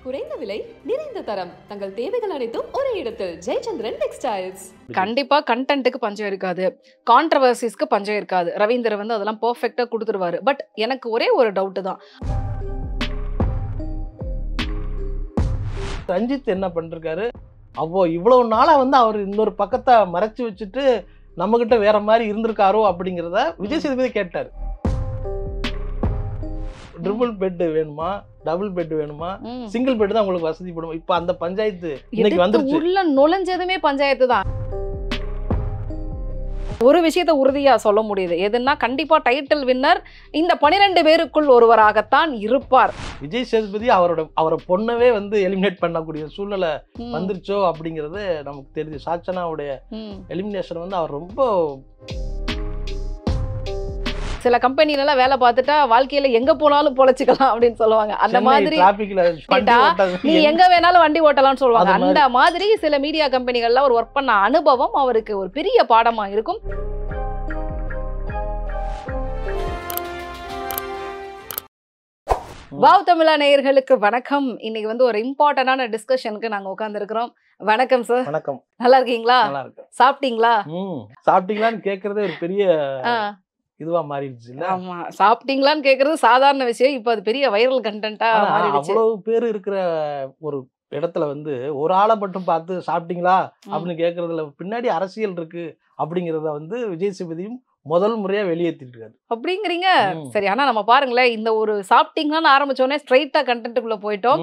குறைந்த விலை நிறைந்த தரம் தங்கள் தேவைகள் அனைத்தும் ஒரே இடத்தில் ஜெயச்சந்திரன் டெக்ஸ்டைல்ஸ். கண்டிப்பா கண்டென்ட்டுக்கு பஞ்சம் இருக்காது, கான்ட்ரவர்சிஸ்க்கு பஞ்சம் இருக்காது. ரவீந்தர் வந்து அதெல்லாம் பெர்ஃபெக்ட்டா கொடுத்துருவாரு. பட் எனக்கு ஒரே ஒரு டவுட் தான். ரஞ்சித் என்ன பண்ணிருக்காரு, அப்போ இவ்வளவு நாளா வந்து அவர் இன்னொரு பக்கத்தை மறைச்சு வச்சுட்டு நம்ம கிட்ட வேற மாதிரி இருந்திருக்காரோ அப்படிங்கிறத விஜய் சேதுபதி கேட்டார். ட்ரிபிள் பெட் வேணுமா, டபுள் பெட் வேணுமா, சிங்கிள் பெட் தான் உங்களுக்கு வசதிப்படும். இப்ப அந்த பஞ்சாயத்து இன்னைக்கு வந்துருச்சு. உள்ள நுழைஞ்சதுமே பஞ்சாயத்து தான். ஒரு விஷயத்த உறுதியா சொல்ல முடியுது, எதுன்னா கண்டிப்பா டைட்டில் வின்னர் இந்த 12 பேருக்குள் ஒருவராகத்தான் இருப்பார். விஜய் சேதுபதி அவரை பொண்ணவே வந்து எலிமினேட் பண்ணக்கூடிய சூழ்நிலை வந்துருச்சோ அப்படிங்கிறது நமக்கு தெரியுது. சாச்சனாவுடைய எலிமினேஷன் வந்து அவர் ரொம்ப சில கம்பெனிலாம் வேலை பார்த்துட்டா வாழ்க்கையில எங்க போனாலும் பொழைச்சிக்கலாம் அப்படின்னு சொல்லுவாங்க. அந்த மாதிரி நீ எங்க வேணாலும் வண்டி ஓட்டலாம்னு சொல்லுவாங்க. அந்த மாதிரி சில மீடியா கம்பெனிகள்ல ஒரு ஒர்க் பண்ண அனுபவம் அவருக்கு ஒரு பெரிய பாடமா இருக்கும். வாவ் தமிழா நேயர்களுக்கு வணக்கம். இன்னைக்கு வந்து ஒரு இம்பார்ட்டன்டான டிஸ்கஷனுக்கு நாங்க உட்கார்ந்து இருக்கிறோம். வணக்கம் சார். வணக்கம். நல்லா இருக்கீங்களா? நல்லா இருக்கு. சாப்பிட்டீங்களா? சாப்பிட்டீங்களான்னு கேக்குறதே ஒரு பெரிய இதுவா மாறிடுச்சு இல்ல? ஆமா, சாப்பிட்டீங்களான்னு கேக்குறது சாதாரண விஷயம். இப்ப அது பெரிய வைரல் கண்டென்ட்டா மாறிடுச்சு. அவ்வளவு பேர் இருக்கிற ஒரு இடத்துல வந்து ஒரு ஆளை மட்டும் பார்த்து சாப்பிட்டீங்களா அப்படின்னு கேக்குறதுல பின்னாடி அரசியல் இருக்கு அப்படிங்கறத வந்து விஜய் சேதுபதியும் முதல் முறையா வெளியேற்றிருக்காரு. அப்படிங்கிறீங்க? சரி, ஆனா நம்ம பாருங்களேன், இந்த ஒரு சாப்பிட்டீங்களான்னு ஆரம்பிச்சோடனே ஸ்ட்ரைட்டா கண்டென்ட்டுக்குள்ள போயிட்டோம்.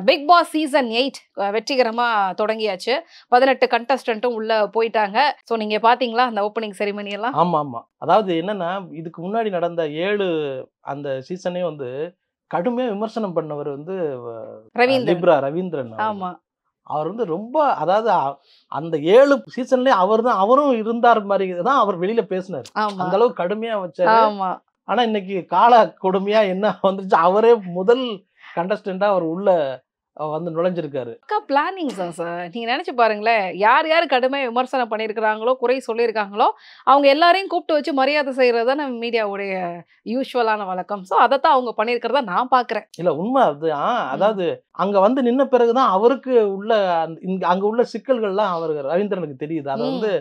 பிக் பாஸ் சீசன் 8 வெற்றிகரமா தொடங்கியாச்சு. 18 கண்டஸ்டன்ட்டும் உள்ள போயிட்டாங்க. ஸோ நீங்க பாத்தீங்களா அந்த ஓப்பனிங் செரிமனி எல்லாம்? ஆமா ஆமா. அதாவது என்னன்னா, இதுக்கு முன்னாடி நடந்த 7 அந்த சீசனே வந்து கடுமையா விமர்சனம் பண்ணவர் வந்து ரவீந்திரன். ஆமா, அவர் வந்து ரொம்ப, அதாவது அந்த 7 சீசன்லயே அவரும் இருந்தார் மாதிரி தான் அவர் வெளியில பேசினார். அந்த அளவுக்கு கடுமையா வச்சாரு. ஆனா இன்னைக்கு கால கொடுமையா என்ன வந்துருச்சு, அவரே முதல் கண்டஸ்டண்டா அவர் உள்ள வந்து நுழைஞ்சிருக்காரு. பிளானிங் தான் சார். நீங்க நினைச்சு பாருங்களேன், யார் யார் கடுமையா விமர்சனம் பண்ணியிருக்கிறாங்களோ, குறை சொல்லியிருக்காங்களோ, அவங்க எல்லாரையும் கூப்பிட்டு வச்சு மரியாதை செய்யறது தான் நம்ம மீடியாவுடைய யூஸ்வலான வழக்கம். ஸோ அதைத்தான் அவங்க பண்ணியிருக்கிறதா நான் பாக்குறேன். இல்ல, உண்மை அதுதான். அதாவது அங்க வந்து நின்ன பிறகுதான் அவருக்கு உள்ள அங்க உள்ள சிக்கல்கள்லாம் அவருக்கு ரவீந்திரனுக்கு தெரியுது. அதை வந்து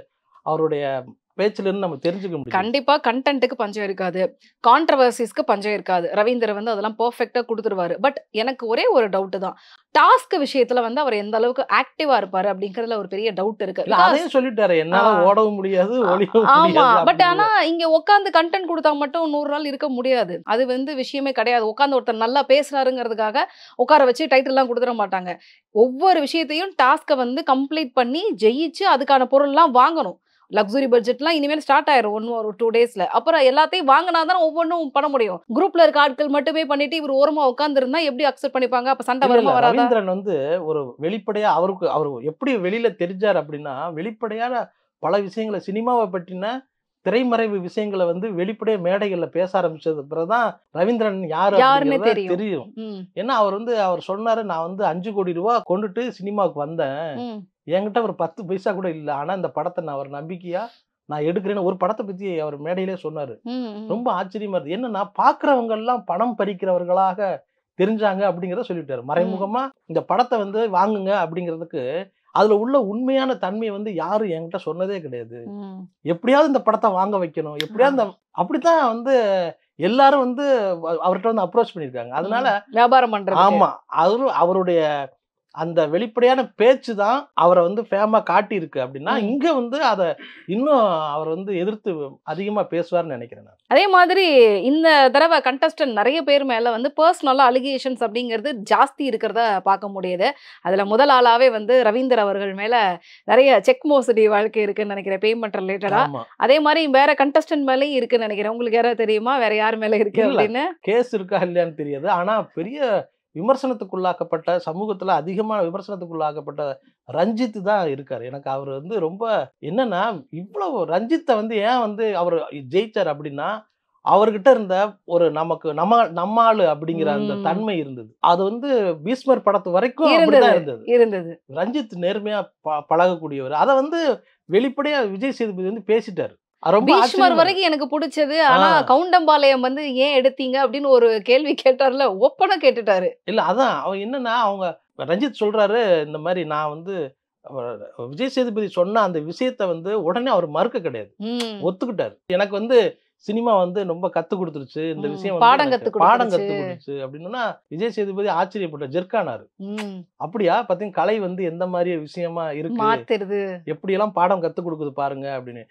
அவருடைய பேச்சுல இருந்து நம்ம தெரிஞ்சுக்க முடியும். கண்டிப்பா கண்டென்ட்டுக்கு பஞ்சம் இருக்காது, கான்ட்ரவர்சிஸ்க்கு பஞ்சம் இருக்காது. ரவீந்தர் வந்து அதெல்லாம் பெர்ஃபெக்ட்டா கொடுத்துருவாரு. பட் எனக்கு ஒரே ஒரு டவுட் தான். டாஸ்க் விஷயத்துல வந்து அவர் எந்த அளவுக்கு ஆக்டிவா இருப்பாரு அப்படிங்கறதுல ஒரு பெரிய டவுட் இருக்கு. அதையும் சொல்லிட்டாரு, என்னால ஓடவும் முடியாது, ஒளியவும் முடியாது. ஆமா, பட் ஆனா இங்க உட்காந்து கண்டென்ட் கொடுத்தா மட்டும் 100 நாள் இருக்க முடியாது. அது வந்து விஷயமே கிடையாது. உட்காந்து ஒருத்தர் நல்லா பேசுறாருங்கிறதுக்காக உட்கார வச்சு டைட்டில் எல்லாம் கொடுத்துட மாட்டாங்க. ஒவ்வொரு விஷயத்தையும் டாஸ்கை வந்து கம்ப்ளீட் பண்ணி ஜெயிச்சு அதுக்கான பொருள்லாம் வாங்கணும். லக்ஸுரி பட்ஜெட்லாம் இனிமேல் ஸ்டார்ட் ஆயிரும் 1 or 2 டேஸ்ல. அப்புறம் எல்லாத்தையும் வாங்கினாதான் ஒவ்வொன்றும் பண்ண முடியும். குரூப்ல இருக்க ஆட்கள் மட்டுமே பண்ணிட்டு இவர் ஓரமா உட்கார்ந்து இருந்தா எப்படி அக்செப்ட் பண்ணிப்பாங்க? அப்ப சண்டை வருமா வராதா? ரவீந்திரன் வந்து ஒரு வெளிப்படையா அவர் எப்படி வெளியில தெரிஞ்சார் அப்படின்னா, வெளிப்படையான பல விஷயங்களை, சினிமாவை பற்றின திரைமறைவு விஷயங்களை வந்து வெளிப்படையா மேடைகள்ல பேச ஆரம்பிச்சது பிறகுதான் ரவீந்திரன் யாருன்னு தெரியும். ஏன்னா அவர் சொன்னாரு, நான் வந்து 5 கோடி ரூபாய் கொண்டுட்டு சினிமாவுக்கு வந்தேன், என்கிட்ட ஒரு 10 பைசா கூட இல்ல, ஆனா இந்த படத்தை நான் ஒரு நம்பிக்கையா நான் எடுக்கிறேன்னு ஒரு படத்தை பத்தி அவர் மேடையிலே சொன்னாரு. ரொம்ப ஆச்சரியமா இருக்கு. என்னன்னா, பாக்குறவங்க எல்லாம் பணம் பறிக்கிறவர்களாக தெரிஞ்சாங்க அப்படிங்கிறத சொல்லிட்டாரு. மறைமுகமா இந்த படத்தை வந்து வாங்குங்க அப்படிங்கிறதுக்கு அதுல உள்ள உண்மையான தன்மை வந்து யாரும் என்கிட்ட சொன்னதே கிடையாது. எப்படியாவது இந்த படத்தை வாங்க வைக்கணும், எப்படியாவது அப்படித்தான் வந்து எல்லாரும் வந்து அவர்கிட்ட வந்து அப்ரோச் பண்ணிருக்காங்க. அதனால வியாபாரம் பண்றாங்க. ஆமா, அவருடைய அந்த வெளிப்படையான பேச்சு தான் அவரை வந்து ஃபேமா காட்டி இருக்கு. அப்படின்னா இங்க வந்து அதை இன்னும் அவர் வந்து எதிர்த்து அதிகமா பேசுவார்னு நினைக்கிறேன். அதே மாதிரி இந்த தடவை கண்டஸ்டன்ட் நிறைய பேர் மேல வந்து பர்சனலா அலிகேஷன்ஸ் அப்படிங்கிறது ஜாஸ்தி இருக்கிறத பார்க்க முடியுது. அதுல முதல் ஆளாவே வந்து ரவீந்தர் அவர்கள் மேல நிறைய செக் மோசடி வாழ்க்கை இருக்குன்னு நினைக்கிறேன், பேமெண்ட் ரிலேட்டடா. அதே மாதிரி வேற கண்டஸ்டன்ட் மேலேயும் இருக்குன்னு நினைக்கிறேன். உங்களுக்கு யாராவது தெரியுமா வேற யார் மேல இருக்கு அப்படின்னு? கேஸ் இருக்கா இல்லையான்னு தெரியாது. ஆனா பெரிய விமர்சனத்துக்குள்ளாக்கப்பட்ட, சமூகத்துல அதிகமான விமர்சனத்துக்குள்ளாக்கப்பட்ட ரஞ்சித் தான் இருக்காரு. எனக்கு அவர் வந்து ரொம்ப என்னன்னா, இவ்வளவு ரஞ்சித்தை வந்து ஏன் வந்து அவர் ஜெயிச்சார் அப்படின்னா, அவர்கிட்ட இருந்த ஒரு நம்ம ஆளு அப்படிங்கிற அந்த தன்மை இருந்தது. அது வந்து பீஸ்மர் படத்து வரைக்கும் அப்படிதான் இருந்தது. ரஞ்சித் நேர்மையா பழகக்கூடியவர். அதை வந்து வெளிப்படையா விஜய் சேதுபதி வந்து பேசிட்டாரு. ரொம்ப பீஷ்மர் ஆச்சரியமா வரைக்கும் எனக்கு பிடிச்சது. ஆனா கவுண்டம்பாளையம் வந்து ஏன் எடுத்தீங்க அப்படின்னு ஒரு கேள்வி கேட்டார்ல, ஓப்பனா கேட்டுட்டாரு. இல்ல அதான் அவன் என்னன்னா அவங்க ரஞ்சித் சொல்றாரு இந்த மாதிரி நான் வந்து விஜய் சேதுபதி சொன்ன அந்த விஷயத்த வந்து உடனே அவர் மறுக்க கிடையாது, ம். ஒத்துக்கிட்டாரு. எனக்கு வந்து சினிமா வந்து ரொம்ப கத்து கொடுத்துருச்சு, இந்த விஷயம் வந்து பாடம் எனக்கு கத்து பாடம் கொடுத்துருச்சு. கத்து கொடுத்துச்சு அப்படின்னா விஜய் சேதுபதி ஆச்சரியப்பட்ட ஜெர்க்கானாரு. ம். அப்படியா பாத்தீங்க கலை வந்து எந்த மாதிரி விஷயமா இருக்கு, மாத்துறது. எப்படியெல்லாம் பாடம் கத்து கொடுக்குது பாருங்க அப்படின்னு.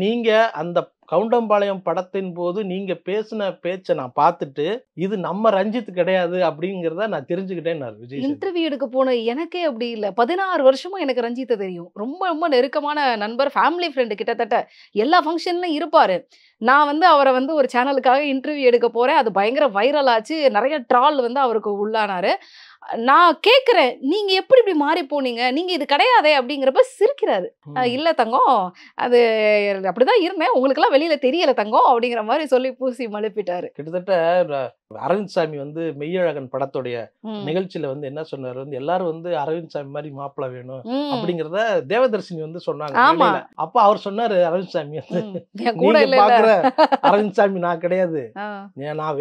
நீங்க அந்த கவுண்டம்பாளையம் படத்தின் போது நீங்க பேசின பேச்சை நான் பார்த்துட்டு இது நம்ம ரஞ்சித் கிடையாது அப்படிங்கிறத நான் தெரிஞ்சுக்கிட்டேன்னாரு விஜய் சேதுபதி. இன்டர்வியூ எடுக்க போன எனக்கே அப்படி இல்ல. 16 வருஷமா எனக்கு ரஞ்சித்த தெரியும். ரொம்ப ரொம்ப நெருக்கமான நண்பர், ஃபேமிலி ஃப்ரெண்ட் கிட்டத்தட்ட. எல்லா ஃபங்ஷன்லயும் இருப்பாரு. நான் வந்து அவர வந்து ஒரு சேனலுக்காக இன்டர்வியூ எடுக்க போறேன். அது பயங்கர வைரல் ஆச்சு. நெறைய ட்ரால் வந்து அவருக்கு உள்ளானாரு. நான் கேட்கிறேன், "நீங்க எப்படி இப்படி மாறி போனீங்க? நீங்க இது கிடையாதே!" அப்படிங்கிறப்ப சிரிக்கிறாரு. "இல்ல தங்கம், அது அப்படிதான் இருந்தேன். உங்களுக்கெல்லாம் வெளியில தெரியல தங்கம்." அப்படிங்கிற மாரி சொல்லி பூசி மழுப்பிட்டாரு. கிட்டத்தட்ட அரவிந்த் சாமி வந்து மெய்யழகன் படத்துடைய ம். நிகழ்ச்சியில வந்து என்ன சொன்னாரு வந்து எல்லாரும் வந்து அரவிந்த் சாமி மாதிரி மாப்பிள்ளை வேணும் ம். அப்படிங்கறத தேவதர்ஷினி வந்து சொன்னாங்க ஆமா. மேடையில. அப்ப அவர் சொன்னாரு அரவிந்த் சாமி வந்து என் கூட நீங்க இல்ல. பாக்குற அரவிந்த் சாமி நான் கிடையாது, ஆ.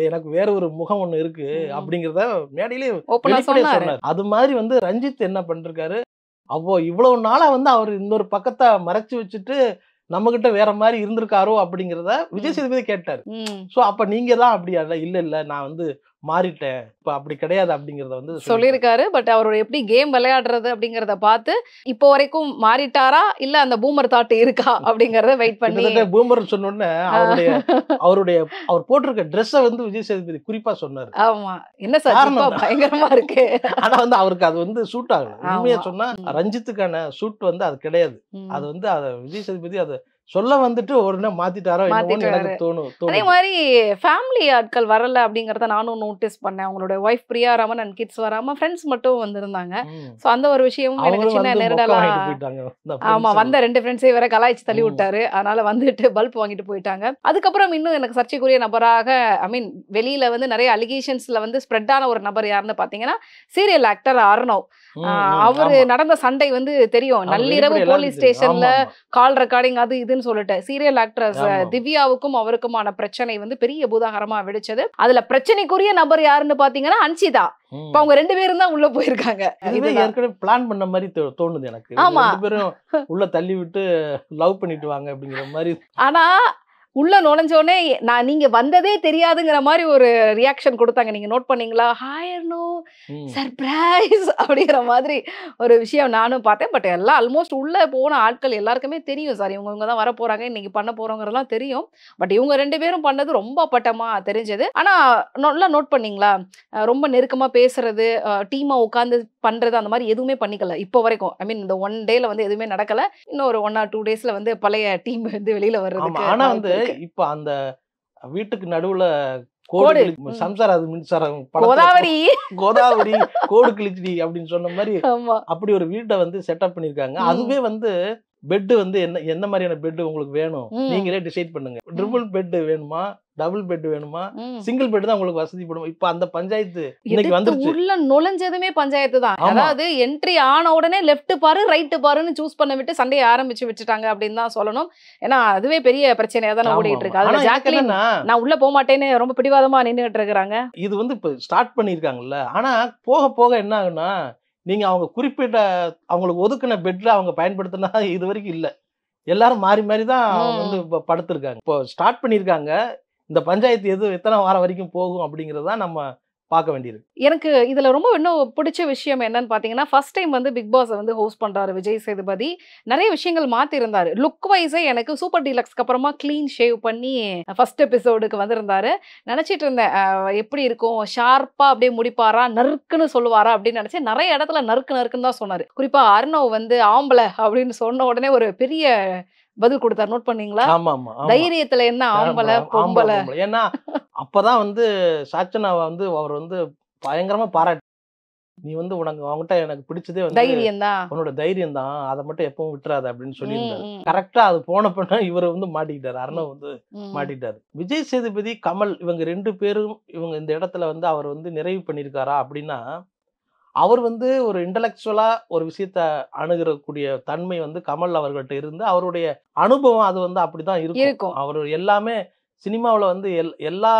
எனக்கு வேற ஒரு முகம் ஒண்ணு இருக்கு அப்படிங்கறத மேடையிலே ஓப்பனா வெளிப்படையா சொன்னாரு. சொன்னாரு. அது மாதிரி வந்து ரஞ்சித் என்ன பண்ணிருக்காரு, அப்போ இவ்வளவு நாளா வந்து அவர் இன்னொரு பக்கத்தை மறைச்சு வச்சுட்டு நம்ம கிட்ட வேற மாதிரி இருந்திருக்காரோ அப்படிங்கறத விஜய் சேதுபதி கேட்டாரு. ம். சோ அப்ப நீங்க தான் அப்படியா? இல்ல இல்ல நான் வந்து மாறிட்டேன், இப்ப அப்படி கிடையாது அப்படிங்கறத வந்து சொல்லியிருக்காரு. சொல்லியிருக்காரு. பட் அவரோட எப்படி கேம் விளையாடுறது அப்படிங்கிறத பார்த்து, இப்போ வரைக்கும் மாறிட்டாரா? இல்ல அந்த பூமர் தாட் இருக்கா? அப்படிங்கிறத வெயிட் பண்ணி கிட்டத்தட்ட பூமர் சொன்ன உடனே அவருடைய அவர் போட்டிருக்க ட்ரெஸ்ஸை வந்து விஜய் சேதுபதி குறிப்பா சொன்னாரு. ஆமா. என்ன சார் காரணம் ஜிப்பா என்ன? பயங்கரமா இருக்கு. ஆனா வந்து அவருக்கு அது வந்து சூட் ஆகல. உண்மையா ஆமா. சொன்னா ரஞ்சித்துக்கான சூட் வந்து அது கிடையாது. ம். அது வந்து விஜய் சேதுபதி அதை சொல்ல வந்துட்டு உடனே மாத்திட்டாரோ என்னமோன்னு எனக்கு அதே தோணுது. மாரி ஃபேமிலி ஆட்கள் வரல அப்படிங்கிறத நானும் நோட்டீஸ் பண்ணேன். அவங்களோட wife Priya Raman and kids வராம ஃப்ரெண்ட்ஸ் மட்டும் வந்திருந்தாங்க. ம். ஸோ அந்த ஒரு விஷயமும் எனக்கு அவங்களும் சின்ன வந்து மொக்க நெருடலா. வாங்கிட்டு போயிட்டாங்க. இந்த ஆமா. friends வந்த 2 ஃப்ரெண்ட்ஸையும் வேற கலாய்ச்சி தள்ளி ம். விட்டாரு. அதனால வந்துட்டு பல்ப் வாங்கிட்டு போயிட்டாங்க. அதுக்கப்புறம் இன்னும் எனக்கு சர்ச்சைக்குரிய நபராக ஐ மீன் வெளியில வந்து நிறைய அலிகேஷன்ஸ்ல வந்து ஸ்ப்ரெட் ஆன ஒரு நபர் யாருன்னு பார்த்தீங்கன்னா, சீரியல் ஆக்டர் அர்ணவ். ம், ம், அவரு ஆமா. நடந்த சண்டை வந்து தெரியும். அவர் நள்ளிரவு வெளிப்படை போலீஸ் எல்லாருக்கும் தெரியும். ஸ்டேஷன்ல ஆமா, ஆமா. கால் ரெக்கார்டிங் அது இதுன்னு சொல்லிட்டு சீரியல் ஆக்ட்ரஸ் ஆமா. திவ்யாவுக்கும் அவருக்குமான பிரச்சனை வந்து பெரிய பூதாகரமா வெடிச்சது. அதுல பிரச்சனைக்குரிய நபர் யாருன்னு பாத்தீங்கன்னா அன்சிதா. ம். இப்ப அவங்க 2 பேரும் தான் உள்ள போயிருக்காங்க. இதுவே இதுதான். ஏற்கனவே பிளான் பண்ண மாதிரி தோணுது எனக்கு. இவங்க ஆமா. 2 பேரும் உள்ள தள்ளி விட்டு லவ் பண்ணிட்டு வாங்க அப்படிங்கிற மாதிரி. ஆனா உள்ள நுழைஞ்சோடனே நீங்க வந்ததே தெரியாதுங்கிற மாதிரி ஒரு ரியாக்ஷன் கொடுத்தாங்க. நீங்க நோட் பண்ணீங்களா? ஹாய் அர்ணு, ம். சர்ப்ரைஸ் அப்படிங்கிற மாதிரி ஒரு விஷயம் நானும் பார்த்தேன். பட் எல்லாம் ஆல்மோஸ்ட் உள்ள போன ஆட்கள் எல்லாருக்குமே தெரியும் சார். இவங்க தான் வர போறாங்க, இன்னைக்கு பண்ண போறோங்கிறதெல்லாம் தெரியும். பட் இவங்க 2 பேரும் பண்ணது ரொம்ப அப்பட்டமா தெரிஞ்சது. ஆனா நல்லா நோட் பண்ணீங்களா? ரொம்ப நெருக்கமா பேசுறது, டீமா உட்கார்ந்து பண்றது அந்த மாதிரி எதுவுமே பண்ணிக்கல இப்போ வரைக்கும். ஐ மீன் இந்த 1 டேல வந்து எதுவுமே நடக்கல. இன்னும் ஒரு 1 or 2 டேஸ்ல வந்து பழைய டீம் வந்து வெளியில ஆமா. வர்றதுக்கு ஆனா வாய்ப்பு வந்து இருக்கு. இப்ப அந்த வீட்டுக்கு நடுவுல கோடு. கோடு கிழிச்சு சம்சாரம் அது மின்சாரம் படத்துல கோதாவரி. கோதாவரி கோடு கிழிச்சிடி அப்படின்னு சொன்ன மாதிரி ஆமா. அப்படி ஒரு வீட்டை வந்து செட்டப் பண்ணிருக்காங்க. ம். அதுவே வந்து பெட் வந்து என்ன மாதிரியான பெட் உங்களுக்கு வேணும் ம். நீங்களே டிசைட் பண்ணுங்க. ட்ரிபிள் பெட் வேணுமா, டபுள் பெட் வேணுமா, ம். சிங்கிள் பெட் தான் உங்களுக்கு வசதிப்படும். இப்ப அந்த பஞ்சாயத்து இன்னைக்கு எடுத்து வந்துருச்சு. உள்ள நுழைஞ்சதுமே பஞ்சாயத்து தான். ஆமா. அதாவது என்ட்ரி ஆன உடனே லெஃப்ட் பாரு ரைட் பாருன்னு சூஸ் பண்ண விட்டு சண்டையை ஆரம்பிச்சு வச்சுட்டாங்க அப்படின்னு தான் சொல்லணும். ஏன்னா அதுவே பெரிய பிரச்சனையா தானே ஆமா, ஓடிட்டு ஆமா. இருக்கு. ஆனா அதுல எனக்கு ஜாக்லின் என்னன்னா நான் உள்ள போக மாட்டேன்னு ரொம்ப பிடிவாதமா நின்னுட்டு இருக்காங்க. இது வந்து இப்ப ஸ்டார்ட் பண்ணிருக்காங்கல்ல. ஆனா போக போக என்ன ஆகுனா நீங்க அவங்க குறிப்பிட்ட அவங்களுக்கு ஒதுக்குன பெட்ல அவங்க பயன்படுத்தினா இது வரைக்கும் இல்ல. எல்லாரும் மாறி மாறி தான் அவங்க வந்து இப்ப படுத்திருக்காங்க. இப்போ ஸ்டார்ட் பண்ணிருக்காங்க. இந்த பஞ்சாயத்து எத்தனை வாரம் வரைக்கும் போகும் அப்படிங்கறத நம்ம பார்க்க வேண்டியிருக்கு. எனக்கு இதுல ரொம்ப இன்னும் பிடிச்ச விஷயம் என்னன்னு பாத்தீங்கன்னா, ஃபர்ஸ்ட் டைம் வந்து பிக் பாஸ் வந்து ஹோஸ்ட் பண்றாரு விஜய் சேதுபதி. நிறைய விஷயங்கள் மாத்தி இருந்தாரு. லுக் வைஸே எனக்கு சூப்பர் டீலக்ஸ்க்கு அப்புறமா கிளீன் ஷேவ் பண்ணி ஃபர்ஸ்ட் எபிசோடுக்கு வந்திருந்தாரு. நினைச்சிட்டு இருந்தேன் எப்படி இருக்கும், ஷார்ப்பா அப்படியே முடிப்பாரா, நறுக்குன்னு சொல்லுவாரா அப்படின்னு நினைச்சேன். நிறைய இடத்துல நறுக்கு நறுக்குன்னு தான் சொன்னாரு. குறிப்பா அர்ணவ் வந்து ஆம்பளை அப்படின்னு சொன்ன உடனே ஒரு பெரிய பதில் கொடுத்தாரு. நோட் பண்ணீங்களா? ஆமா ஆமா ஆமா. தைரியத்துல என்ன ஆம்பளை பொம்பளை. ஏன்னா அப்பதான் வந்து சாச்சனாவை வந்து அவர் வந்து பயங்கரமா பாராட்டு. நீ வந்து அவங்ககிட்ட எனக்கு பிடிச்சதே வந்து தைரியம் தான். உன்னோட தைரியம் தான், அதை மட்டும் எப்பவும் விட்டுறாத அப்படின்னு சொல்லியிருந்தாரு. கரெக்டா அது போன பண்ண இவர் வந்து மாட்டிக்கிட்டாரு. அர்ணவ் வந்து மாட்டிட்டாரு. விஜய் சேதுபதி, கமல் இவங்க 2 பேரும் இவங்க இந்த இடத்துல வந்து அவர் வந்து நிறைவு பண்ணியிருக்காரா அப்படின்னா அவர் வந்து ஒரு இன்டலெக்சுவலா ஒரு விஷயத்த அணுகக்கூடிய தன்மை வந்து கமல் அவர்கள்ட்ட இருந்து அவருடைய அனுபவம் அது வந்து அப்படிதான் இருக்கும். இருக்கும். அவர் எல்லாமே சினிமாவுல வந்து எல்லா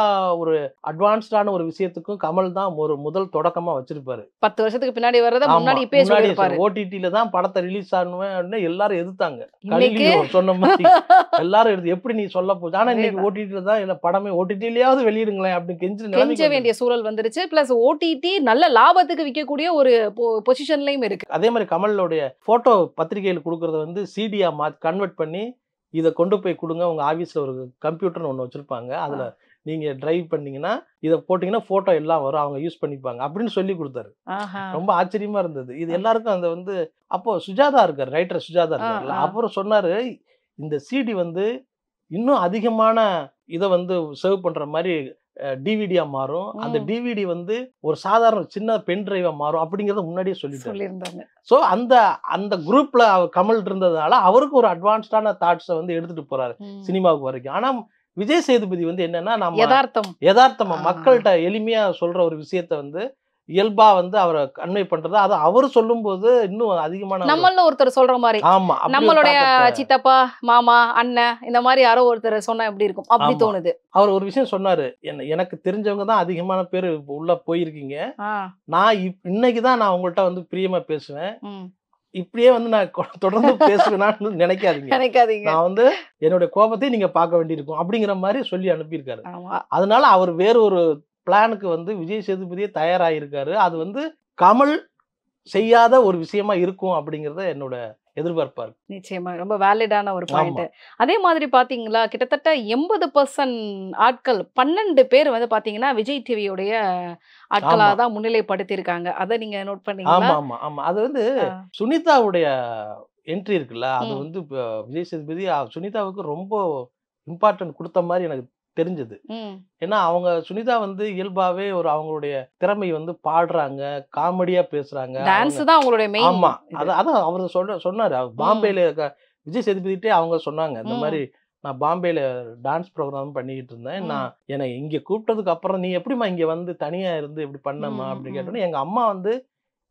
ஒரு அட்வான்ஸ்டான ஒரு விஷயத்துக்கும் கமல் தான் ஒரு முதல் தொடக்கமா வச்சிருப்பாரு. 10 வருஷத்துக்கு பின்னாடி வர்றத ஆமா. முன்னாடி இப்பயே முன்னாடியே சொல்லியிருப்பாரு. ஓடிடில தான் படத்தை ரிலீஸ் ஆனவன்னு எல்லாரும் எதிர்த்தாங்க. இன்னைக்கு கலீலியோ சொன்ன மாதிரி எல்லாரும் எப்படி நீ சொல்ல போகுது? ஆனா இன்னைக்கு அதேதான். ஓடிடில தான் இல்ல படமே ஓடிடிலயாவது வெளியிடுங்களேன் அப்படின்னு கெஞ்சுற கெஞ்ச நிலைமைக்கு வேண்டிய சூழல் வந்துருச்சு. பிளஸ் ஓடிடி நல்ல லாபத்துக்கு விக்கக்கூடிய ஒரு பொசிஷன்லயும் இருக்கு. அதே மாதிரி கமலுடைய போட்டோ பத்திரிகையில் கொடுக்கறத வந்து சிடியா கன்வெர்ட் பண்ணி இதை கொண்டு போய் கொடுங்க. உங்க ஆபீஸ்ல ஒரு கம்ப்யூட்டர்னு ஒன்று வச்சிருப்பாங்க. அதுல நீங்க டிரைவ் பண்ணீங்கன்னா இதை போட்டீங்கன்னா போட்டோ எல்லாம் வரும், அவங்க யூஸ் பண்ணிப்பாங்க அப்படின்னு சொல்லி கொடுத்தாரு. ரொம்ப ஆச்சரியமா இருந்தது. இது எல்லாருக்கும் அந்த வந்து அப்போ சுஜாதா இருக்காரு, ரைட்டர் சுஜாதா இருக்காருல்ல, அப்புறம் சொன்னாரு இந்த சிடி வந்து இன்னும் அதிகமான இதை வந்து சர்வ் பண்ற மாதிரி டிவிடியா மாறும். அந்த டிவிடி வந்து ஒரு சாதாரண சின்ன பென் டிரைவா மாறும் அப்படிங்கறத முன்னாடியே சொல்லியிருந்தாங்க. சோ அந்த குரூப்ல கமல் இருந்ததுனால அவருக்கு ஒரு அட்வான்ஸ்டான தாட்ஸை வந்து எடுத்துட்டு போறாரு சினிமாவுக்கு வரைக்கும். ஆனா விஜய் சேதுபதி வந்து என்னன்னா நம்ம யதார்த்தமா மக்கள்கிட்ட எளிமையா சொல்ற ஒரு விஷயத்த வந்து இயல்பா வந்து அவரை கன்வே பண்றது, அது அவர் சொல்லும் போது இன்னும் அதிகமான நம்மள ஒருத்தர் சொல்ற மாதிரி. ஆமா, நம்மளுடைய சித்தப்பா, மாமா, அண்ணன் இந்த மாதிரி யாரோ ஒருத்தர் சொன்னா எப்படி இருக்கும் அப்படி தோணுது. அவர் ஒரு விஷயம் சொன்னாரு, எனக்கு தெரிஞ்சவங்க தான் அதிகமான பேர் உள்ள போயிருக்கீங்க, நான் இன்னைக்குதான் நான் உங்கள்கிட்ட வந்து பிரியமா பேசுவேன், இப்படியே வந்து நான் தொடர்ந்து பேசுவேன்னு நினைக்காதீங்க, நான் வந்து என்னுடைய கோபத்தை நீங்க பார்க்க வேண்டியிருக்கும் அப்படிங்கிற மாதிரி சொல்லி அனுப்பியிருக்காரு. அதனால அவர் வேற ஒரு பிளானுக்கு வந்து விஜய் சேதுபதியே தயாராகிருக்காரு. அது வந்து கமல் செய்யாத ஒரு விஷயமா இருக்கும் அப்படிங்கறத என்னோட எதிர்பார்ப்பா இருக்கு. நிச்சயமா ரொம்ப வேலிடான ஒரு பாயிண்ட். அதே மாதிரி பாத்தீங்களா, கிட்டத்தட்ட 80% ஆட்கள் 12 பேர் வந்து பாத்தீங்கன்னா விஜய் டிவியோடைய ஆட்களா தான் முன்னிலைப்படுத்தியிருக்காங்க. அதை நீங்க நோட் பண்ணீங்களா? ஆமா. அது வந்து சுனிதாவுடைய என்ட்ரி இருக்குல்ல, அது வந்து விஜய் சேதுபதி சுனிதாவுக்கு ரொம்ப இம்பார்ட்டன்ட் கொடுத்த மாதிரி எனக்கு தெரிஞ்சது. ஏன்னா அவங்க சுனிதா வந்து இயல்பாவே ஒரு அவங்களுடைய திறமை வந்து பாடுறாங்க, காமெடியா பேசுறாங்க, டான்ஸ் தான் அவங்களுடைய மெயின். ஆமா, அதான் அவர் சொன்னாரு. பாம்பேல விஜய் சேதுபதிட்டே அவங்க சொன்னாங்க, இந்த மாதிரி நான் பாம்பேல டான்ஸ் ப்ரோக்ராம் பண்ணிக்கிட்டு இருந்தேன், நான் என்னை இங்க கூப்பிட்டதுக்கு அப்புறம் நீ எப்படிமா இங்க வந்து தனியா இருந்து இப்படி பண்ணமா அப்படின்னு கேட்டோன்னே எங்க அம்மா வந்து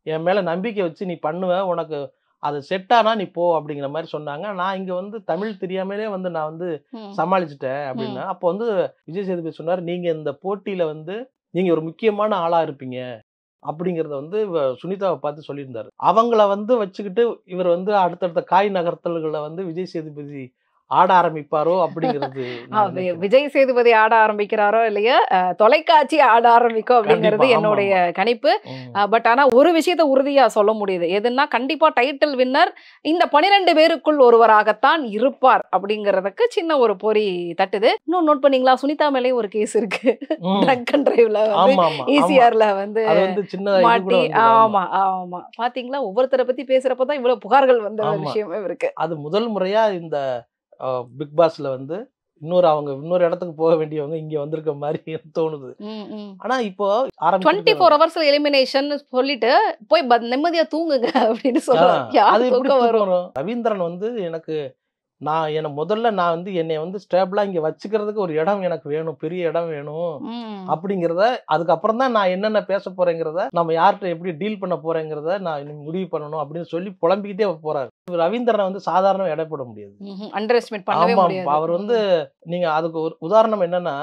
என் மேல நம்பிக்கை வச்சு நீ பண்ணுவ, உனக்கு அது செட் ஆனா நீ போ அப்படிங்கிற மாதிரி சொன்னாங்க. நான் இங்க வந்து தமிழ் தெரியாமலே வந்து நான் வந்து சமாளிச்சுட்டேன் அப்படின்னா, அப்போ வந்து விஜய் சேதுபதி சொன்னார், நீங்க இந்த போட்டியில வந்து நீங்க ஒரு முக்கியமான ஆளா இருப்பீங்க அப்படிங்கறத வந்து சுனிதாவை பார்த்து சொல்லியிருந்தாரு. அவங்கள வந்து வச்சுக்கிட்டு இவர் வந்து அடுத்தடுத்த காய் நகர்த்தல்களை வந்து விஜய் சேதுபதி ஆட ஆரம்பிப்பாரோ அப்படிங்கிறது. விஜய் சேதுபதி ஆட ஆரம்பிக்கிறாரோ இல்லையா, தொலைக்காட்சி ஆட ஆரம்பிக்கும் அப்படிங்கிறது என்னுடைய கணிப்பு. பட் ஆனா ஒரு விஷயத்த உறுதியா சொல்ல முடியுது, எதுன்னா கண்டிப்பா டைட்டில் வின்னர் இந்த 12 பேருக்குள் ஒருவராகத்தான் இருப்பார் அப்படிங்கறதுக்கு சின்ன ஒரு பொறி தட்டுது. இன்னும் நோட் பண்ணீங்களா, சுனிதா மேலே ஒரு கேஸ் இருக்கு, ட்ரங்க் அண்ட் டிரைவ்ல ஈசிஆர்ல வந்து மாட்டி. ஆமா பாத்தீங்களா, ஒவ்வொருத்தரை பத்தி பேசுறப்பதான் இவ்வளவு புகார்கள் வந்த விஷயமே இருக்கு. அது முதல் முறையா இந்த பிக் பாஸ்ல வந்து இன்னொரு இடத்துக்கு போக வேண்டியவங்க இங்க வந்திருக்க மாதிரி தோணுது. ஆனா இப்போ 24 hours எலிமினேஷன் சொல்லிட்டு போய் நிம்மதியா தூங்குங்க அப்படின்னு சொல்றாங்க. ரவீந்திரன் வந்து எனக்கு முதல்ல நான் வந்து என்னை வந்து ஸ்டேபிளா இங்க வச்சுக்கிறதுக்கு ஒரு இடம் எனக்கு வேணும், பெரிய இடம் வேணும் அப்படிங்கிறத, அதுக்கப்புறம் தான் நான் என்னென்ன பேச போறேங்கிறத, நம்ம யார்கிட்ட எப்படி டீல் பண்ண போறேங்கிறத நான் முடிவு பண்ணணும் அப்படின்னு சொல்லி புலம்பிக்கிட்டே போறாரு. ரவீந்திரனை வந்து சாதாரண எடை போட முடியாது, அண்டர் எஸ்டிமேட் பண்ணவே முடியாது. அவர் வந்து நீங்க அதுக்கு ஒரு உதாரணம் என்னன்னா,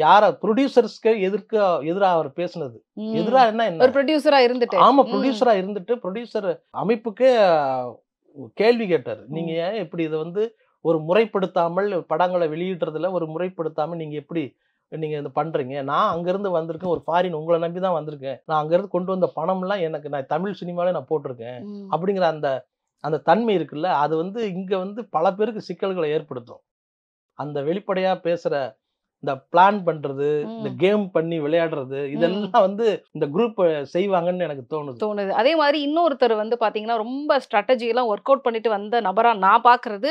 யார ப்ரொடியூசர்ஸ்க்கு எதிராக அவர் பேசுனது, எதிரா என்ன ஒரு ப்ரொடியூசரா இருந்துட்டு, ஆமா ப்ரொடியூசரா இருந்துட்டு ப்ரொடியூசர் அமைப்புக்கே கேள்வி கேட்டாரு, நீங்க ஏன் இப்படி இதை வந்து ஒரு முறைப்படுத்தாமல் படங்களை வெளியிடுறதுல ஒரு முறைப்படுத்தாமல் நீங்க எப்படி நீங்க இதை பண்றீங்க, நான் அங்கிருந்து வந்திருக்கேன், ஒரு ஃபாரின் உங்களை நம்பி தான் வந்திருக்கேன், நான் அங்கிருந்து கொண்டு வந்த பணம்லாம் எனக்கு நான் தமிழ் சினிமாலே நான் போட்டிருக்கேன் அப்படிங்கிற அந்த தன்மை இருக்குல்ல, அது வந்து இங்க வந்து பல பேருக்கு சிக்கல்களை ஏற்படுத்தும். அந்த வெளிப்படையா பேசுற, இந்த பிளான் பண்றது, இந்த கேம் பண்ணி விளையாடுறது, இதெல்லாம் வந்து இந்த குரூப் செய்வாங்கன்னு எனக்கு தோணுது. அதே மாதிரி இன்னொருத்தர் வந்து பாத்தீங்கன்னா ரொம்ப ஸ்ட்ராட்டஜி எல்லாம் ஒர்க் அவுட் பண்ணிட்டு வந்த நபரா நான் பாக்குறது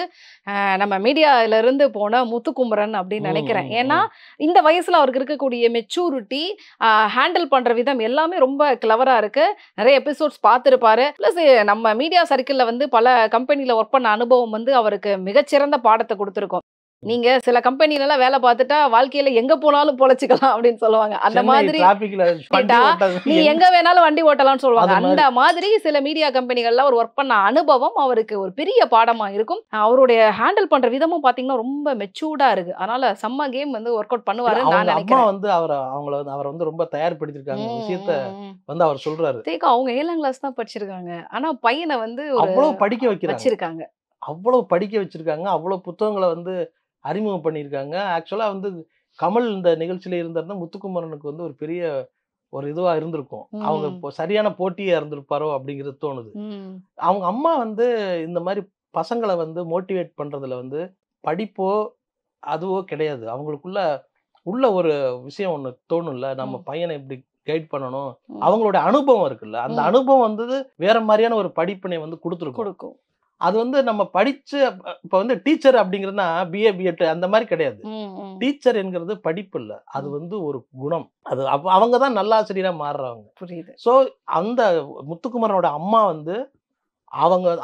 நம்ம மீடியால இருந்து போன முத்துக்குமரன் அப்படின்னு நினைக்கிறேன். ஏன்னா இந்த வயசுல அவருக்கு இருக்கக்கூடிய மெச்சூரிட்டி, ஹேண்டில் பண்ற விதம் எல்லாமே ரொம்ப கிளவரா இருக்கு. நிறைய எபிசோட்ஸ் பார்த்துருப்பாரு. பிளஸ் நம்ம மீடியா சர்க்கிள்ல வந்து பல கம்பெனில ஒர்க் பண்ண அனுபவம் வந்து அவருக்கு மிகச்சிறந்த பாடத்தை கொடுத்துருக்கோம். நீங்க சில கம்பெனில எல்லாம் வேலை பார்த்துட்டா வாழ்க்கையில எங்க போனாலும் பொழைச்சுக்கலாம் அப்படின்னு சொல்லுவாங்க. அந்த மாதிரி டிராபிக்ல நீ எங்க வேணாலும் வண்டி ஓட்டலாம்னு சொல்லுவாங்க. அது மாதிரி. அந்த மாதிரி சில மீடியா கம்பெனிகள்ல ஒரு ஒர்க் பண்ண அனுபவம் அவருக்கு ஒரு பெரிய பாடமா இருக்கும். அவருடைய ஹேண்டில் பண்ற விதமும் பாத்தீங்கன்னா ரொம்ப மெச்சூர்டா இருக்கு. அதனால செம்ம கேம் வந்து ஒர்க் அவுட் பண்ணுவாருன்னு நான் அவங்க அம்மா நினைக்கிறேன். வந்து அவரை வந்து ரொம்ப தயார்படுத்திருக்காங்க விஷயத்த வந்து அவர் சொல்றாரு. தேக்கா அவங்க 7ஆம் கிளாஸ் தான் படிச்சிருக்காங்க. ஆனா பையனை வந்து ஒரு அவ்வளவு படிக்க வைக்கிறாங்க, வச்சிருக்காங்க. அவ்வளவு படிக்க வச்சிருக்காங்க, அவ்வளவு புத்தகங்களை வந்து அறிமுகம் பண்ணியிருக்காங்க. ஆக்சுவலா வந்து கமல் இந்த நிகழ்ச்சியில இருந்தாருன்னா முத்துக்குமரனுக்கு வந்து ஒரு பெரிய ஒரு இதுவா இருந்திருக்கும். அவங்க ம். இப்போ சரியான போட்டியா இருந்திருப்பாரோ அப்படிங்கிறது தோணுது. ம். அவங்க அம்மா வந்து இந்த மாதிரி பசங்களை வந்து மோட்டிவேட் பண்றதுல வந்து படிப்போ அதுவோ கிடையாது. அவங்களுக்குள்ள உள்ள ஒரு விஷயம் ஒண்ணு தோணும்ல, நம்ம ம். பையனை இப்படி கைட் பண்ணணும். ம். அவங்களோட அனுபவம் இருக்குல்ல, அந்த ம். அனுபவம் வந்து வேற மாதிரியான ஒரு படிப்பினை வந்து கொடுத்துருக்கும். கொடுக்கும். அது வந்து நம்ம படிச்சு இப்ப வந்து டீச்சர் அப்படிங்கிறதுனா பிஏ பிஎட் அந்த மாதிரி கிடையாது. ம். ம். டீச்சர் என்கிறது படிப்பு இல்ல, அது வந்து ஒரு குணம். அது அவங்க தான் நல்லாசிரியரா மாறுறவங்க. புரியுது. ஸோ அந்த முத்துக்குமரனோட அம்மா வந்து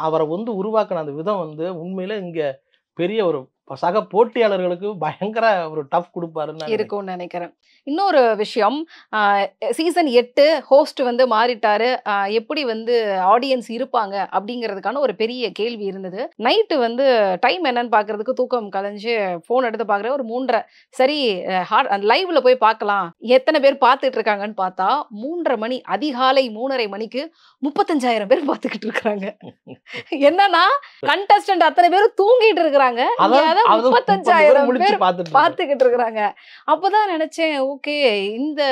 அவரை வந்து உருவாக்கின அந்த விதம் வந்து உண்மையில இங்க பெரிய ஒரு சக போட்டியாளர்களுக்கு பயங்கர ஒரு டஃப் கொடுப்பாருன்னு நான் நினைக்கிறேன். இருக்கும்னு நினைக்கிறேன். இன்னொரு விஷயம், சீசன் 8 ஹோஸ்ட் வந்து மாறிட்டாரு. எப்படி வந்து ஆடியன்ஸ் இருப்பாங்க அப்படிங்கிறதுக்கான ஒரு பெரிய கேள்வி இருந்தது. நைட்டு வந்து டைம் என்னன்னு பார்க்கறதுக்கு தூக்கம் கலைஞ்சு ஃபோன் எடுத்து பார்க்குறேன், ஒரு 3:30. சரி லைவ்ல போய் பார்க்கலாம், எத்தனை பேர் பார்த்துட்டு இருக்காங்கன்னு பார்த்தா 3:30 மணி, அதிகாலை 3:30 மணிக்கு 35,000 பேர் பார்த்துக்கிட்டு இருக்காங்க. என்னன்னா கண்டஸ்டன்ட் அத்தனை பேரும் தூங்கிட்டு இருக்காங்க, அதாவது 35,000 முழிச்சு பேர் பார்த்துட்டு இருக்காங்க. பார்த்துக்கிட்டு இருக்கிறாங்க. அப்பதான் நினைச்சேன், ஓகே, இந்த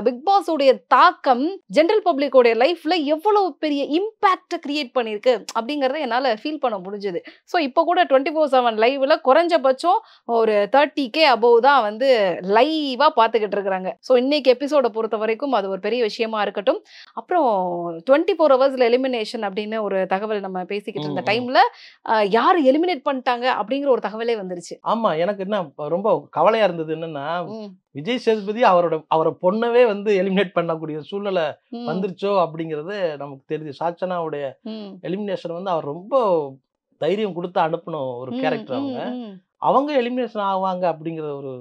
பிக் பாஸ் உடைய தாக்கம் ஜெனரல் பப்ளிக் உடைய லைஃப்ல எவ்வளவு பெரிய இம்பாக்ட் கிரியேட் பண்ணிருக்கு அப்படிங்கறத என்னால ஃபீல் பண்ண முடிஞ்சது. ஸோ இப்போ கூட 24/7 லைவ்ல குறைஞ்சபட்சம் ஒரு 30K அபோவ் தான் வந்து லைவா பார்த்துக்கிட்டு இருக்கிறாங்க. ஸோ இன்னைக்கு எபிசோட பொறுத்த வரைக்கும் அது ஒரு பெரிய விஷயமா இருக்கட்டும். அப்புறம் 24 ஹவர்ஸ்ல எலிமினேஷன் அப்படின்னு ஒரு தகவல் நம்ம பேசிக்கிட்டு இருந்த டைம்ல யார் எலிமினேட் பண்ணிட்டாங்க அப்படிங்கிற ஒரு தகவலே வந்துருச்சு. ஆமா, எனக்கு என்ன ரொம்ப கவலையா இருந்தது என்னன்னா, ம். விஜய் சேதுபதி அவரை பொண்ணவே வந்து எலிமினேட் பண்ணக்கூடிய சூழ்நிலை ம். வந்துருச்சோ அப்படிங்கிறது நமக்கு தெரியுது. சாச்சனாவுடைய ம். எலிமினேஷன் வந்து அவர் ரொம்ப தைரியம் கொடுத்து அனுப்பின ஒரு ம். கேரக்டர். ம். அவங்க எலிமினேஷன் ஆவாங்க அப்படிங்கிற ஒரு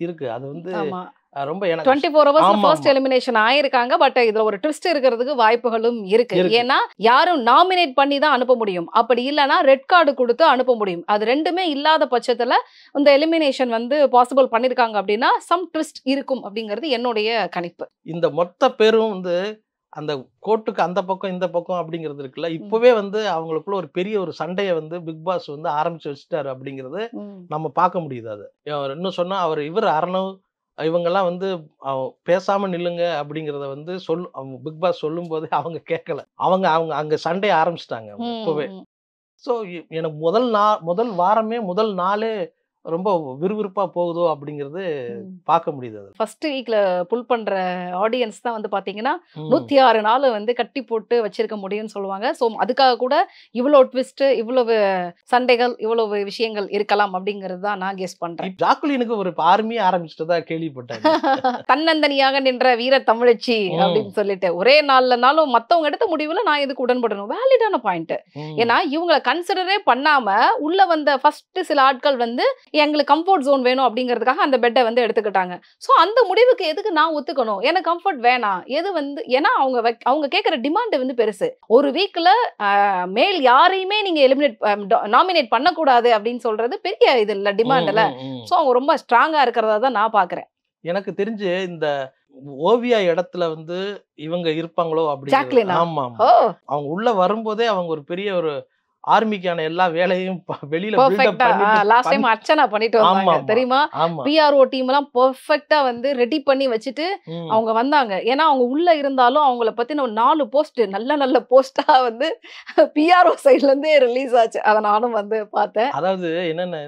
இருக்கு. அது வந்து ஆமா. ரொம்ப எனக்கு 24 ஹவர்ஸ்ல ஆமா, ஃபர்ஸ்ட் ஆமா. எலிமினேஷன் ஆயிருக்காங்க. பட் இதுல ஒரு ட்விஸ்ட் இருக்கிறதுக்கு வாய்ப்புகளும் இருக்கு. இருக்கு. ஏன்னா யாரும் நாமினேட் பண்ணி தான் அனுப்ப முடியும். அப்படி இல்லனா ரெட் கார்டு கொடுத்து அனுப்ப முடியும். அது ரெண்டுமே இல்லாத பட்சத்துல இந்த எலிமினேஷன் வந்து பாசிபிள் பண்ணிருக்காங்க அப்படின்னா சம் ட்விஸ்ட் இருக்கும் அப்படிங்கிறது என்னுடைய கணிப்பு. இந்த மொத்த பேரும் வந்து அந்த கோர்ட்டுக்கு அந்த பக்கம் இந்த பக்கம் அப்படிங்கிறது இருக்குல்ல, இப்பவே வந்து அவங்களுக்குள்ள ஒரு பெரிய ஒரு சண்டையை வந்து பிக் பாஸ் வந்து ஆரம்பிச்சு வச்சுட்டாரு அப்படிங்கிறது நம்ம பார்க்க முடியுது. அது இன்னும் சொன்னா இவர் அரணவ் இவங்கெல்லாம் வந்து பேசாம நில்லுங்க அப்படிங்கிறத வந்து பிக் பாஸ் சொல்லும் போதே அவங்க கேட்கல. அவங்க அங்க சண்டையை ஆரம்பிச்சிட்டாங்க இப்பவே. ஸோ எனக்கு முதல் வாரமே முதல் நாளே ரொம்ப விறுவிறுப்பா போகுதோ அப்படிங்கிறது பார்க்க முடியுது. ஃபர்ஸ்ட் வீக்ல புல் பண்ற ஆடியன்ஸ் தான் வந்து பாத்தீங்கன்னா 106 நாள் வந்து கட்டி போட்டு வச்சிருக்க முடியும்னு சொல்லுவாங்க. ஸோ அதுக்காக கூட இவ்வளவு ட்விஸ்ட், இவ்வளவு சண்டைகள், இவ்வளவு விஷயங்கள் இருக்கலாம் அப்படிங்கிறது தான் நான் கெஸ் பண்றேன். ஜாக்குலினுக்கு ஒரு ஆர்மியே ஆரம்பிச்சிட்டதா கேள்விப்பட்டேன். தன்னந்தனியாக நின்ற வீர தமிழச்சி அப்படின்னு சொல்லிட்டு ஒரே நாள்லனாலும் மத்தவங்க எடுத்த முடிவுல நான் எதுக்கு உடன்படணும்? வேலிடான பாயிண்ட். ஏன்னா இவங்களை கன்சிடரே பண்ணாம உள்ள வந்த ஃபர்ஸ்ட் சில ஆட்கள் வந்து எங்களுக்கு கம்ஃபர்ட் ஜோன் வேணும் அப்படிங்கிறதுக்காக அந்த பெட்டை வந்து எடுத்துக்கிட்டாங்க. ஸோ அந்த முடிவுக்கு எதுக்கு நான் ஒத்துக்கணும்? எனக்கு கம்ஃபர்ட் வேணாம். எது வந்து ஏன்னா அவங்க கேட்குற டிமாண்ட் வந்து பெருசு. ஒரு வீக்ல மேல் யாரையுமே நீங்க நாமினேட் பண்ணக்கூடாது அப்படின்னு சொல்றது பெரிய இது இல்ல, டிமாண்ட் இல்ல. ஸோ அவங்க ரொம்ப ஸ்ட்ராங்கா இருக்கிறதா தான் நான் பாக்குறேன். எனக்கு தெரிஞ்சு இந்த ஓவியா இடத்துல வந்து இவங்க இருப்பாங்களோ ஜாக்லினா? அப்படின்னு. ஆமா, அவங்க உள்ள வரும்போதே அவங்க ஒரு பெரிய ஒரு ஆர்மிக்கான எல்லா வேலையும் வெளியில லாஸ்ட் டைம் அர்ச்சனா பண்ணிட்டு வந்தாங்க தெரியுமா? பிஆர்ஓ டீம் எல்லாம் பெர்ஃபெக்ட்டா வந்து ரெடி பண்ணி வச்சுட்டு அவங்க வந்தாங்க. ஏன்னா அவங்க உள்ள இருந்தாலும் அவங்கள பத்தின 4 போஸ்ட் நல்ல போஸ்டா வந்து பிஆர்ஓ சைடுல இருந்தே ரிலீஸ் ஆச்சு. அத நானும் வந்து பார்த்தேன். அதாவது என்னன்னா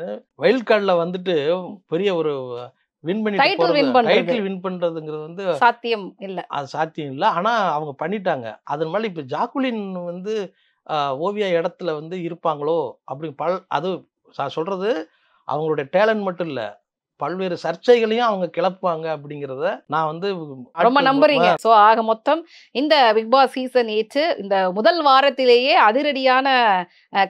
வைல்ட் கார்டுல வந்துட்டு பெரிய ஒரு டைட்டில் வின் பண்றதுங்கிறது வந்து சாத்தியம் இல்ல. அது சாத்தியம் இல்ல. ஆனா அவங்க பண்ணிட்டாங்க. அதனால இப்ப ஜாக்குலின் வந்து ஓவியா இடத்துல வந்து இருப்பாங்களோ அப்படி அது சொல்றது அவங்களுடைய டேலண்ட் மட்டும் இல்ல, பல்வேறு சர்ச்சைகளையும் அவங்க கிளப்புவாங்க அப்படிங்கிறத நான் வந்து ரொம்ப நம்புறீங்க. சோ ஆக மொத்தம் இந்த பிக் பாஸ் சீசன் 8 இந்த முதல் வாரத்திலேயே அதிரடியான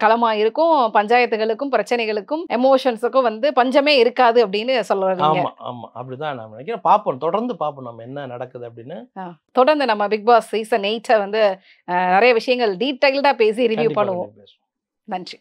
களமா இருக்கும். பஞ்சாயத்துகளுக்கும் பிரச்சனைகளுக்கும் எமோஷன்ஸுக்கும் வந்து பஞ்சமே இருக்காது அப்படின்னு சொல்றீங்க. ஆமா ஆமா அப்படிதான் நான் நினைக்கிறேன். பார்ப்போம், தொடர்ந்து பார்ப்போம் நம்ம என்ன நடக்குது அப்படின்னு. தொடர்ந்து நம்ம பிக் பாஸ் சீசன் 8 வந்து நிறைய விஷயங்கள் டீடைல்டா பேசி ரிவ்யூ கண்டிப்பா பண்ணுவோம். பேசுவோம். நன்றி.